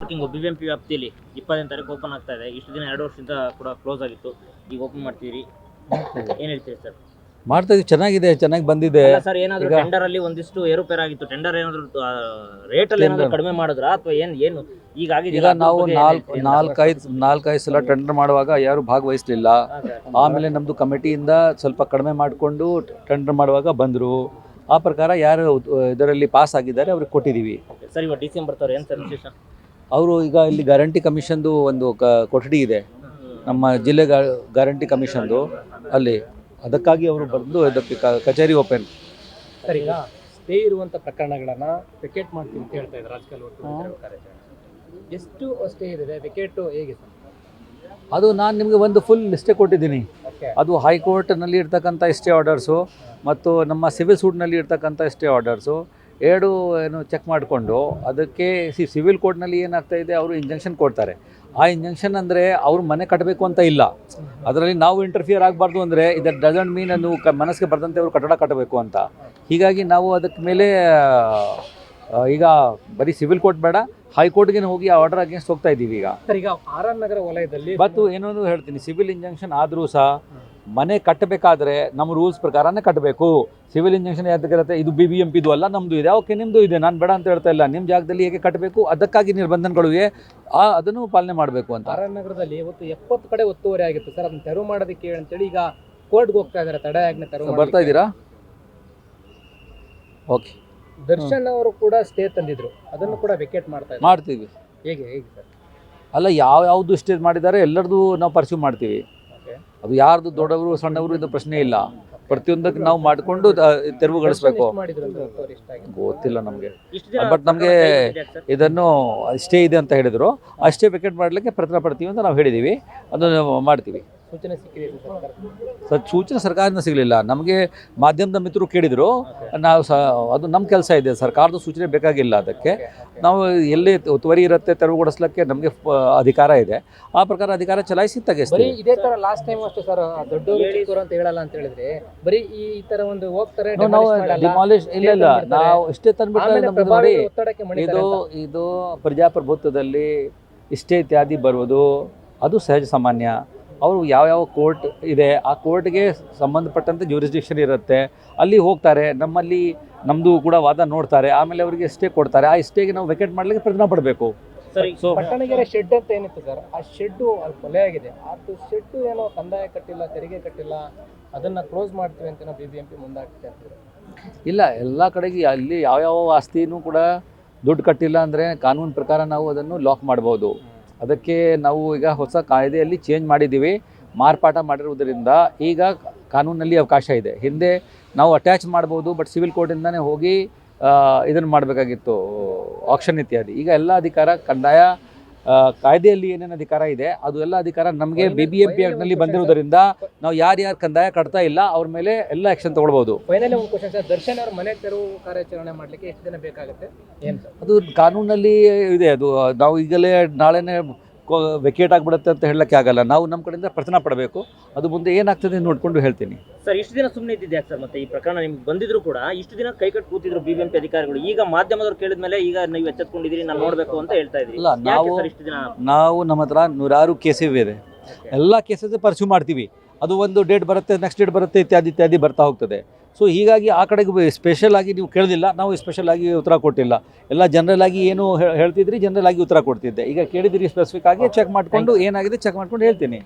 Parking BBMP ವ್ಯಾಪ್ತಿಯಲ್ಲಿ 28ನೇ ತಾರೀಕು open ಆಗ್ತಾ ಇದೆ. ಇಷ್ಟು ದಿನ 2 ವರ್ಷದಿಂದ ಕೂಡ ಕ್ಲೋಸ್ ಆಗಿತ್ತು. ಈಗ ಓಪನ್ ಮಾಡ್ತೀರಿ, ಏನು ಹೇಳ್ತೀರಿ ಸರ್? ಮಾಡ್ತಾ ಇದೀವಿ, ಚೆನ್ನಾಗಿದೆ, ಚೆನ್ನಾಗಿ ಬಂದಿದೆ. ಅಲ್ಲ ಸರ್, ಏನಾದರೂ ಟೆಂಡರ್ ಅಲ್ಲಿ ಒಂದಿಷ್ಟು ಏರುಪೇರು ಆಗಿತ್ತು. ಟೆಂಡರ್ ಏನಾದರೂ ರೇಟ್ ಅಲ್ಲಿ ಏನಾದರೂ ಕಡಿಮೆ ಮಾಡಿದ್ರಾ ಅಥವಾ ಏನು ಈಗ ಆಗಿದೆ? ಈಗ ನಾವು ನಾಲ್ಕೈದು ಸಲ ಟೆಂಡರ್ ಮಾಡುವಾಗ ಯಾರು ಭಾಗವಹಿಸಲಿಲ್ಲ. ಆಮೇಲೆ ನಮ್ಮದು ಕಮಿಟಿಯಿಂದ ಸ್ವಲ್ಪ ಕಡಿಮೆ ಮಾಡಿಕೊಂಡು ಟೆಂಡರ್ ಮಾಡುವಾಗ ಬಂದರು. ಆ ಪ್ರಕಾರ ಯಾರು ಇದರಲ್ಲಿ ಪಾಸ್ ಆಗಿದ್ದಾರೆ ಅವ್ರಿಗೆ ಕೊಟ್ಟಿದ್ದೀವಿ. ಸರ್, ಇವಾಗ ಡಿ ಸಿ ಎಂ ಬರ್ತಾರೆ, ಏನು ಸರ್ ವಿಶೇಷ? ಅವರು ಈಗ ಇಲ್ಲಿ ಗ್ಯಾರಂಟಿ ಕಮಿಷನ್ದು ಒಂದು ಕೊಠಡಿ ಇದೆ, ನಮ್ಮ ಜಿಲ್ಲೆ ಗ್ಯಾರಂಟಿ ಕಮಿಷನ್ದು, ಅಲ್ಲಿ ಅದಕ್ಕಾಗಿ ಅವರು ಬಂದು ಅದಕ್ಕೆ ಕಚೇರಿ ಓಪನ್. ಸರ್, ಈಗ ಸ್ಟೇ ಇರುವಂಥ ಪ್ರಕರಣಗಳನ್ನು ವೆಕೇಟ್ ಮಾಡ್ತೀವಿ ಅಂತ ಹೇಳ್ತಾ ಇದ್ದಾರೆ ರಾಜಕೀಯ. ಎಷ್ಟು ಸ್ಟೇ ಇದೆ, ವೆಕೇಟು ಹೇಗೆ ಸರ್? ಅದು ನಾನು ನಿಮಗೆ ಒಂದು ಫುಲ್ ಲಿಸ್ಟೇ ಕೊಟ್ಟಿದ್ದೀನಿ. ಅದು ಹೈಕೋರ್ಟ್ನಲ್ಲಿ ಇರ್ತಕ್ಕಂಥ ಸ್ಟೇ ಆರ್ಡರ್ಸು ಮತ್ತು ನಮ್ಮ ಸಿವಿಲ್ ಸೂಟ್ನಲ್ಲಿ ಇರ್ತಕ್ಕಂಥ ಸ್ಟೇ ಆರ್ಡರ್ಸು ಎರಡು ಏನು ಚೆಕ್ ಮಾಡಿಕೊಂಡು ಅದಕ್ಕೆ ಸಿವಿಲ್ ಕೋರ್ಟ್ನಲ್ಲಿ ಏನಾಗ್ತಾಯಿದೆ, ಅವರು ಇಂಜಂಕ್ಷನ್ ಕೊಡ್ತಾರೆ. ಆ ಇಂಜಂಕ್ಷನ್ ಅಂದರೆ ಅವ್ರು ಮನೆ ಕಟ್ಟಬೇಕು ಅಂತ ಇಲ್ಲ, ಅದರಲ್ಲಿ ನಾವು ಇಂಟರ್ಫಿಯರ್ ಆಗಬಾರ್ದು. ಅಂದರೆ ಇದರ ಡಸಂಟ್ ಮೀನ್ ಅದು ಮನಸ್ಸಿಗೆ ಬರೆದಂತೆ ಅವರು ಕಟ್ಟಡ ಕಟ್ಟಬೇಕು ಅಂತ. ಹೀಗಾಗಿ ನಾವು ಅದಕ್ಕೆ ಮೇಲೆ ಈಗ ಬರೀ ಸಿವಿಲ್ ಕೋರ್ಟ್ ಬೇಡ, ಹೈಕೋರ್ಟ್ಗೆ ಹೋಗಿ ಆ ಆರ್ಡರ್ ಅಗೇನ್ಸ್ಟ್ ಹೋಗ್ತಾ ಇದ್ದೀವಿ. ಈಗ ಆರ್ ಆರ್ ನಗರ ವಲಯದಲ್ಲಿ ಮತ್ತು ಏನೊಂದು ಹೇಳ್ತೀನಿ, ಸಿವಿಲ್ ಇಂಜಂಕ್ಷನ್ ಆದರೂ ಸಹ ಮನೆ ಕಟ್ಟಬೇಕಾದ್ರೆ ನಮ್ಮ ರೂಲ್ಸ್ ಪ್ರಕಾರನೇ ಕಟ್ಟಬೇಕು. ಸಿವಿಲ್ ಇಂಜಂಕ್ಷನ್ ಯಾವ್ದಕ್ಕಿರುತ್ತೆ, ಇದು BBMPದು ಅಲ್ಲ, ನಮ್ಮದು ಇದೆ, ಓಕೆ ನಿಮ್ಮದು ಇದೆ, ನಾನು ಬೇಡ ಅಂತ ಹೇಳ್ತಾ ಇಲ್ಲ. ನಿಮ್ಮ ಜಾಗದಲ್ಲಿ ಹೇಗೆ ಕಟ್ಟಬೇಕು ಅದಕ್ಕಾಗಿ ನಿರ್ಬಂಧಗಳು ಇವೆ, ಅದನ್ನು ಪಾಲನೆ ಮಾಡಬೇಕು ಅಂತ. ಆರ್ ಆರ್ ನಗರದಲ್ಲಿ ಇವತ್ತು 70 ಕಡೆ ಒತ್ತುವರಿ ಆಗಿತ್ತು ಸರ್, ಅದನ್ನು ತೆರವು ಮಾಡೋದಕ್ಕೆ ಅಂತೇಳಿ ಈಗ ಕೋರ್ಟ್ಗೆ ಹೋಗ್ತಾ ಇದ್ದಾರೆ, ತಡೆ ಆಜ್ಞೆ ತೆರವು ಬರ್ತಾ ಇದ್ದೀರಾ? ಓಕೆ. ದರ್ಶನ್ ಅವರು ಕೂಡ ಸ್ಟೇ ತಂದಿದ್ರು, ಅದನ್ನು ಕೂಡ ವೆಕೇಟ್ ಮಾಡ್ತೀವಿ. ಹೇಗೆ ಸರ್? ಅಲ್ಲ, ಯಾವುದು ಸ್ಟೇ ಮಾಡಿದ್ದಾರೆ ಎಲ್ಲರದು ನಾವು ಪರ್ಸ್ಯೂ ಮಾಡ್ತೀವಿ. ಅದು ಯಾರ್ದು ದೊಡ್ಡವರು ಸಣ್ಣವರು ಇದು ಪ್ರಶ್ನೆ ಇಲ್ಲ, ಪ್ರತಿಯೊಂದಕ್ಕೆ ನಾವು ಮಾಡಿಕೊಂಡು ತೆರವುಗೊಳಿಸ್ಬೇಕು. ಗೊತ್ತಿಲ್ಲ ನಮಗೆ, ಬಟ್ ನಮಗೆ ಇದನ್ನು ಸ್ಟೇ ಇದೆ ಅಂತ ಹೇಳಿದರು. ಅಷ್ಟೇ ವೆಕೇಟ್ ಮಾಡಲಿಕ್ಕೆ ಪ್ರಯತ್ನ ಪಡ್ತೀವಿ ಅಂತ ನಾವು ಹೇಳಿದ್ದೀವಿ, ಅದನ್ನು ಮಾಡ್ತೀವಿ. ಸೂಚನೆ ಸಿಕ್ಕಿದೆ ಸೂಚನೆ ಸರ್ಕಾರದಿಂದ ಸಿಗಲಿಲ್ಲ ನಮಗೆ, ಮಾಧ್ಯಮದ ಮಿತ್ರರು ಕೇಳಿದರು. ನಾವು ಅದು ನಮ್ಮ ಕೆಲಸ ಇದೆ, ಸರ್ಕಾರದ ಸೂಚನೆ ಬೇಕಾಗಿಲ್ಲ. ಅದಕ್ಕೆ ನಾವು ಎಲ್ಲಿ ಒತ್ತುವರಿ ಇರುತ್ತೆ ತೆರವುಗೊಳಿಸ್ಲಿಕ್ಕೆ ನಮಗೆ ಅಧಿಕಾರ ಇದೆ, ಆ ಪ್ರಕಾರ ಅಧಿಕಾರ ಚಲಾಯಿಸಿ ತೆಗೆಸ್ತೀವಿ. ಇದೇ ತರ ಲಾಸ್ಟ್ ಟೈಮ್ ಅಷ್ಟೇ ಸರ್, ದೊಡ್ಡವರು ಅಂತ ಹೇಳಲ್ಲ ಅಂತ ಹೇಳಿದ್ರೆ ಬರೀ ಈ ತರ ಒಂದು ಹೋಗ್ತಾರೆ. ನಾವು ಡಿಮಾಲಿಷ್ ಇಲ್ಲ, ನಾವು ಇಷ್ಟೇ ತಂದ್ಬಿಟ್ರೆ ನಮ್ಗೆ ನೋಡಿ, ಇದು ಪ್ರಜಾಪ್ರಭುತ್ವದಲ್ಲಿ ಇಷ್ಟೇ ಇತ್ಯಾದಿ ಬರುವುದು ಅದು ಸಹಜ ಸಾಮಾನ್ಯ. ಅವರು ಯಾವ್ಯಾವ ಕೋರ್ಟ್ ಇದೆ ಆ ಕೋರ್ಟ್ಗೆ ಸಂಬಂಧಪಟ್ಟಂತೆ ಜ್ಯೂರಿಸ್ಡಿಕ್ಷನ್ ಇರುತ್ತೆ, ಅಲ್ಲಿ ಹೋಗ್ತಾರೆ. ನಮ್ಮದು ಕೂಡ ವಾದ ನೋಡ್ತಾರೆ, ಆಮೇಲೆ ಅವರಿಗೆ ಸ್ಟೇ ಕೊಡ್ತಾರೆ. ಆ ಸ್ಟೇಗೆ ನಾವು ವೆಕೇಟ್ ಮಾಡಲಿಕ್ಕೆ ಪ್ರಯತ್ನ ಪಡಬೇಕು. ಸೊ ಪಟ್ಟಣಗೆರೆ ಶೆಡ್ ಅಂತ ಏನಿತ್ತು ಸರ್, ಆ ಶೆಡ್ಡು ಅಲ್ಲಿ ಕೊಲೆ ಆಗಿದೆ. ಅದು ಶೆಡ್ಡು ಏನೋ ಕಂದಾಯ ಕಟ್ಟಿಲ್ಲ, ತೆರಿಗೆ ಕಟ್ಟಿಲ್ಲ, ಅದನ್ನು ಕ್ಲೋಸ್ ಮಾಡ್ತೀವಿ ಅಂತ BBMP ಮುಂದಾಗ್ತಿದೆ ಅಂತಿದೆ. ಇಲ್ಲ, ಎಲ್ಲ ಕಡೆಗೆ ಅಲ್ಲಿ ಯಾವ್ಯಾವ ಆಸ್ತಿನೂ ಕೂಡ ದುಡ್ಡು ಕಟ್ಟಿಲ್ಲ ಅಂದರೆ ಕಾನೂನು ಪ್ರಕಾರ ನಾವು ಅದನ್ನು ಲಾಕ್ ಮಾಡ್ಬೋದು. ಅದಕ್ಕೆ ನಾವು ಈಗ ಹೊಸ ಕಾಯ್ದೆಯಲ್ಲಿ ಚೇಂಜ್ ಮಾಡಿದ್ದೀವಿ, ಮಾರ್ಪಾಟ ಮಾಡಿರುವುದರಿಂದ ಈಗ ಕಾನೂನಲ್ಲಿ ಅವಕಾಶ ಇದೆ. ಹಿಂದೆ ನಾವು ಅಟ್ಯಾಚ್ ಮಾಡ್ಬೋದು, ಬಟ್ ಸಿವಿಲ್ ಕೋರ್ಟಿಂದನೇ ಹೋಗಿ ಇದನ್ನು ಮಾಡಬೇಕಾಗಿತ್ತು, ಆಕ್ಷನ್ ಇತ್ಯಾದಿ. ಈಗ ಎಲ್ಲ ಅಧಿಕಾರ ಕಂದಾಯ ಕಾಯ್ದೆಯಲ್ಲಿ ಏನೇನು ಅಧಿಕಾರ ಇದೆ ಅದು ಎಲ್ಲ ಅಧಿಕಾರ ನಮಗೆ BBMP ಆ್ಯಕ್ಟ್ನಲ್ಲಿ ಬಂದಿರೋದರಿಂದ ನಾವು ಯಾರ್ಯಾರು ಕಂದಾಯ ಕಟ್ತಾ ಇಲ್ಲ ಅವ್ರ ಮೇಲೆ ಎಲ್ಲ ಆ್ಯಕ್ಷನ್ ತೊಗೊಳ್ಬೋದು. ಫೈನಲಿ ಒಂದು ಕ್ವಶನ್ ಸರ್, ದರ್ಶನ್ ಅವ್ರ ಮನೆ ತೆರವು ಕಾರ್ಯಾಚರಣೆ ಮಾಡಲಿಕ್ಕೆ ಎಷ್ಟು ದಿನ ಬೇಕಾಗುತ್ತೆ ಏನು ಸರ್? ಅದು ಕಾನೂನಲ್ಲಿ ಇದೆ, ಅದು ನಾವು ಈಗಲೇ ನಾಳೆನೇ ವೆಕೇಟ್ ಆಗಿಬಿಡುತ್ತೆ ಅಂತ ಹೇಳಕ್ಕೆ ಆಗಲ್ಲ. ನಾವು ನಮ್ಮ ಕಡೆಯಿಂದ ಪ್ರಯತ್ನ ಪಡಬೇಕು, ಅದು ಮುಂದೆ ಏನಾಗ್ತದೆ ನೋಡಿಕೊಂಡು ಹೇಳ್ತೀನಿ. ಸರ್, ಇಷ್ಟು ದಿನ ಸುಮ್ಮನೆ ಇದ್ದಿದ್ದೆ ಸರ್, ಮತ್ತೆ ಈ ಪ್ರಕರಣ ನಿಮ್ಗೆ ಬಂದಿದ್ರು ಕೂಡ ಇಷ್ಟು ದಿನ ಕೈಕಟ್ಟು ಕೂತಿದ್ರು BBMP ಅಧಿಕಾರಿಗಳು. ಈಗ ಮಾಧ್ಯಮದವ್ರು ಕೇಳಿದ ಮೇಲೆ ಈಗ ನೀವು ಎಚ್ಚೆತ್ಕೊಂಡಿದ್ದೀರಿ, ನಾನು ನೋಡಬೇಕು ಅಂತ ಹೇಳ್ತಾ ಇದ್ದೀರಿ. ಇಲ್ಲ, ನಾವು ನಮ್ಮ ಹತ್ರ 106 ಕೇಸಿವೆ, ಎಲ್ಲ ಕೇಸಸ್ ಪರ್ಸ್ಯೂ ಮಾಡ್ತೀವಿ. ಅದು ಒಂದು ಡೇಟ್ ಬರುತ್ತೆ, ನೆಕ್ಸ್ಟ್ ಡೇಟ್ ಬರುತ್ತೆ, ಇತ್ಯಾದಿ ಬರ್ತಾ ಹೋಗ್ತದೆ. ಸೊ ಹೀಗಾಗಿ ಆ ಕಡೆಗೆ ಸ್ಪೆಷಲ್ ಆಗಿ ನೀವು ಕೇಳೋದಿಲ್ಲ, ನಾವು ಸ್ಪೆಷಲ್ ಆಗಿ ಉತ್ತರ ಕೊಟ್ಟಿಲ್ಲ. ಎಲ್ಲ ಜನರಲ್ ಆಗಿ ಏನು ಹೇಳ್ತಿದ್ರಿ ಜನರಲ್ ಆಗಿ ಉತ್ತರ ಕೊಡ್ತಿದ್ದೆ. ಈಗ ಕೇಳಿದಿರಿ ಸ್ಪೆಸಿಫಿಕ್ ಆಗಿ ಚೆಕ್ ಮಾಡಿಕೊಂಡು ಏನಾಗಿದೆ ಚೆಕ್ ಮಾಡ್ಕೊಂಡು ಹೇಳ್ತೀನಿ.